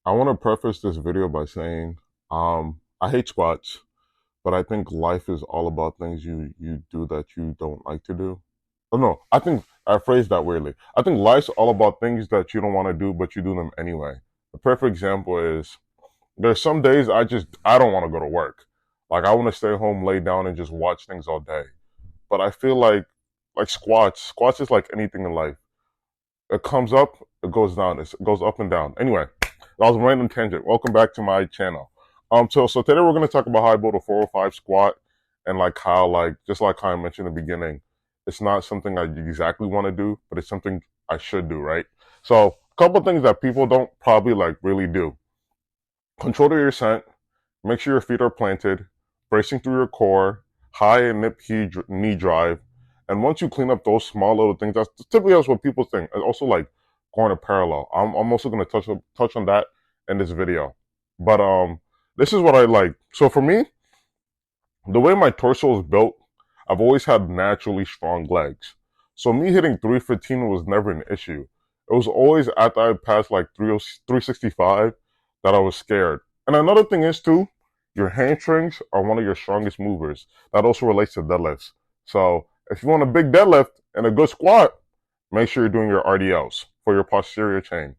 I want to preface this video by saying, I hate squats, but I think life is all about things you do that you don't like to do. Oh no, I think I phrased that weirdly. I think life's all about things that you don't want to do, but you do them anyway. A perfect example is there's some days I don't want to go to work. Like I want to stay home, lay down, and just watch things all day. But I feel like squats is like anything in life. It comes up, it goes down, it goes up and down. Anyway, that was a random tangent. Welcome back to my channel. So today we're gonna talk about how I build a 405 squat and like how just like how I mentioned in the beginning, it's not something I exactly want to do, but it's something I should do, right? So a couple of things that people don't probably like really do. Control your ascent, make sure your feet are planted, bracing through your core, high and knee drive. And once you clean up those small little things, that's what people think. And also like going to parallel. I'm also going to touch on that in this video. But this is what I like. So for me, the way my torso is built, I've always had naturally strong legs. So me hitting 315 was never an issue. It was always after I passed like 365 that I was scared. And another thing is too, your hamstrings are one of your strongest movers. That also relates to deadlifts. So if you want a big deadlift and a good squat, make sure you're doing your RDLs for your posterior chain.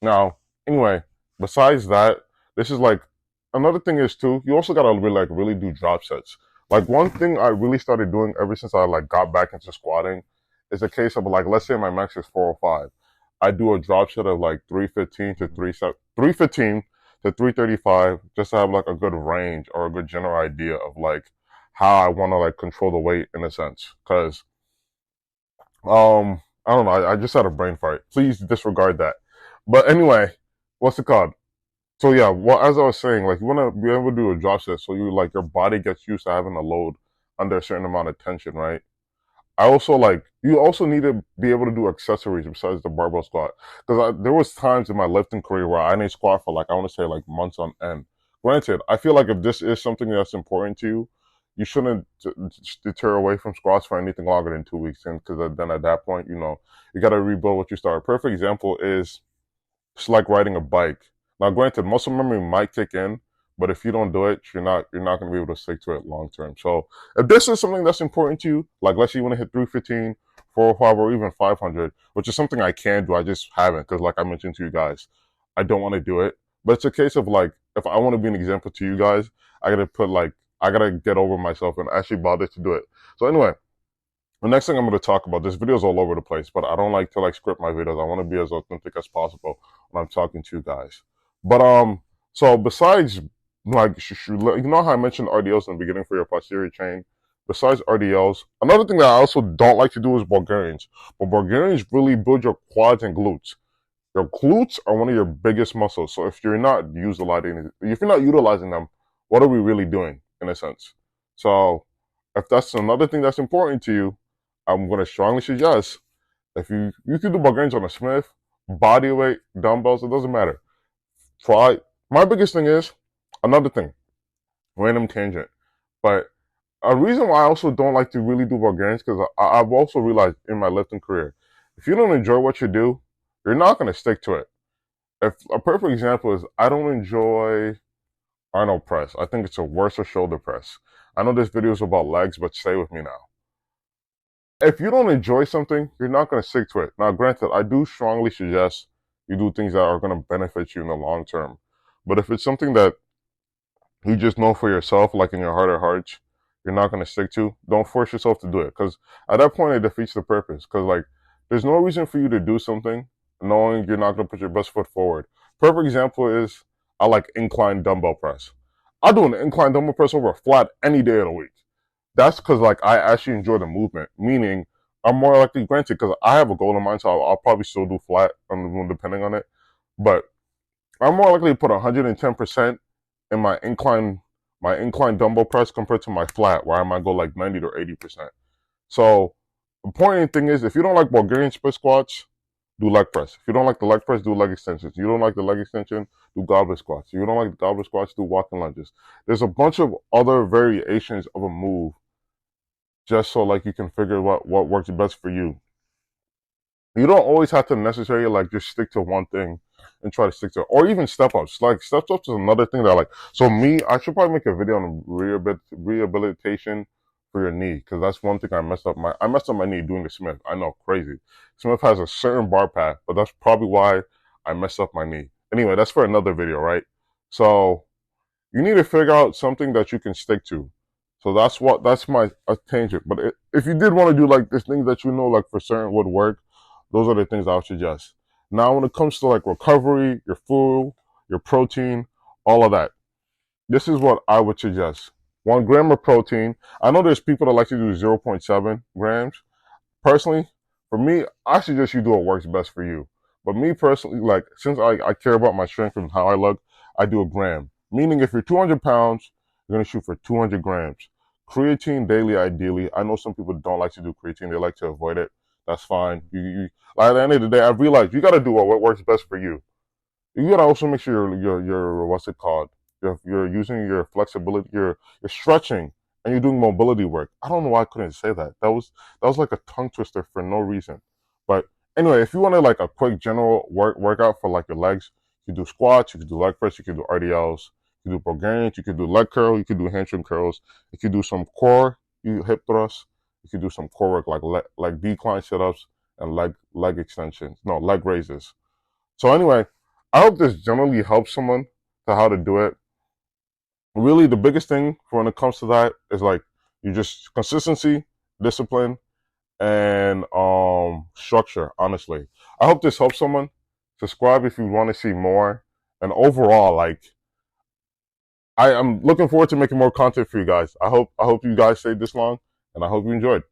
Now, anyway, besides that, this is like another thing is too, you also gotta really do drop sets. Like one thing I really started doing ever since I like got back into squatting is a case of like, let's say my max is 405. I do a drop set of like 315 to 335 just to have like a good range or a good general idea of like how I want to like control the weight in a sense. Cause I don't know, I just had a brain fart. Please disregard that. But anyway, what's it called? So yeah, well, as I was saying, like you want to be able to do a drop set so you like your body gets used to having a load under a certain amount of tension, right? I also like you also need to be able to do accessories besides the barbell squat because there was times in my lifting career where I didn't squat for like I want to say like months on end. Granted, I feel like if this is something that's important to you, you shouldn't deter away from squats for anything longer than 2 weeks, and because then at that point, you got to rebuild what you started. Perfect example is it's like riding a bike. Now, granted, muscle memory might kick in, but if you don't do it, you're not going to be able to stick to it long term. So, if this is something that's important to you, like let's say you want to hit 315, 405, or even 500, which is something I can do, I just haven't because, like I mentioned to you guys, I don't want to do it. But it's a case of like, if I want to be an example to you guys, I gotta get over myself and actually bother to do it. So anyway, the next thing I'm going to talk about, this video is all over the place, but I don't like to like script my videos. I want to be as authentic as possible when I'm talking to you guys. But so besides like you know how I mentioned RDLs in the beginning for your posterior chain. Besides RDLs, another thing that I also don't like to do is Bulgarians. But Bulgarians really build your quads and glutes. Your glutes are one of your biggest muscles. So if you're not utilizing them, what are we really doing in a sense? So if that's another thing that's important to you, I'm going to strongly suggest if you can do Bulgarians on a Smith, body weight, dumbbells, it doesn't matter. Try. My biggest thing is another thing, random tangent. But a reason why I also don't like to really do Bulgarians because I've also realized in my lifting career, if you don't enjoy what you do, you're not going to stick to it. If a perfect example is I don't enjoy Arnold press. I think it's a worse shoulder press. I know this video is about legs, but stay with me now. If you don't enjoy something, you're not going to stick to it. Now, granted, I do strongly suggest you do things that are going to benefit you in the long term. But if it's something that you just know for yourself, like in your heart of hearts, you're not going to stick to, don't force yourself to do it. Because at that point, it defeats the purpose. Because, like, there's no reason for you to do something knowing you're not going to put your best foot forward. Perfect example is I like incline dumbbell press. I do an incline dumbbell press over a flat any day of the week. That's because like I actually enjoy the movement, meaning I'm more likely, granted, because I have a goal in mind, so I'll probably still do flat depending on it. But I'm more likely to put 110% in my incline dumbbell press compared to my flat, where I might go like 90 to 80%. So the important thing is, if you don't like Bulgarian split squats, do leg press. If you don't like the leg press, do leg extensions. You don't like the leg extension, do goblet squats. If you don't like the goblet squats, do walking lunges. There's a bunch of other variations of a move just so like you can figure what works best for you. You don't always have to necessarily like just stick to one thing. and try to stick to it. Or even step ups. Like step ups is another thing that I like. So me, I should probably make a video on rehabilitation for your knee, because that's one thing I messed up my knee doing the Smith. I know, crazy. Smith has a certain bar path, but that's probably why I messed up my knee. Anyway, that's for another video, right? So you need to figure out something that you can stick to. So that's my tangent. But if you did want to do like this thing that you know like for certain would work, those are the things I would suggest. Now when it comes to like recovery, your food, your protein, all of that, this is what I would suggest. 1 gram of protein. I know there's people that like to do 0.7 grams. Personally, for me, I suggest you do what works best for you. But me personally, like, since I care about my strength and how I look, I do a gram. Meaning if you're 200 pounds, you're going to shoot for 200 grams. Creatine daily, ideally. I know some people don't like to do creatine. They like to avoid it. That's fine. Like, at the end of the day, I've realized you got to do what works best for you. You got to also make sure you're what's it called? You're using your flexibility, you're stretching, and you're doing mobility work. I don't know why I couldn't say that. That was like a tongue twister for no reason. But anyway, if you want to like a quick general workout for like your legs, you can do squats, you can do leg press, you can do RDLs, you can do Bulgarians, you can do leg curl, you can do hamstring curls, you can do some core, hip thrusts, you can do some core work like decline sit-ups and leg extensions, no, leg raises. So anyway, I hope this generally helps someone to how to do it. Really, the biggest thing when it comes to that is like you just consistency, discipline, and structure. Honestly, I hope this helps someone. Subscribe if you want to see more. And overall, like I am looking forward to making more content for you guys. I hope you guys stayed this long, and I hope you enjoyed.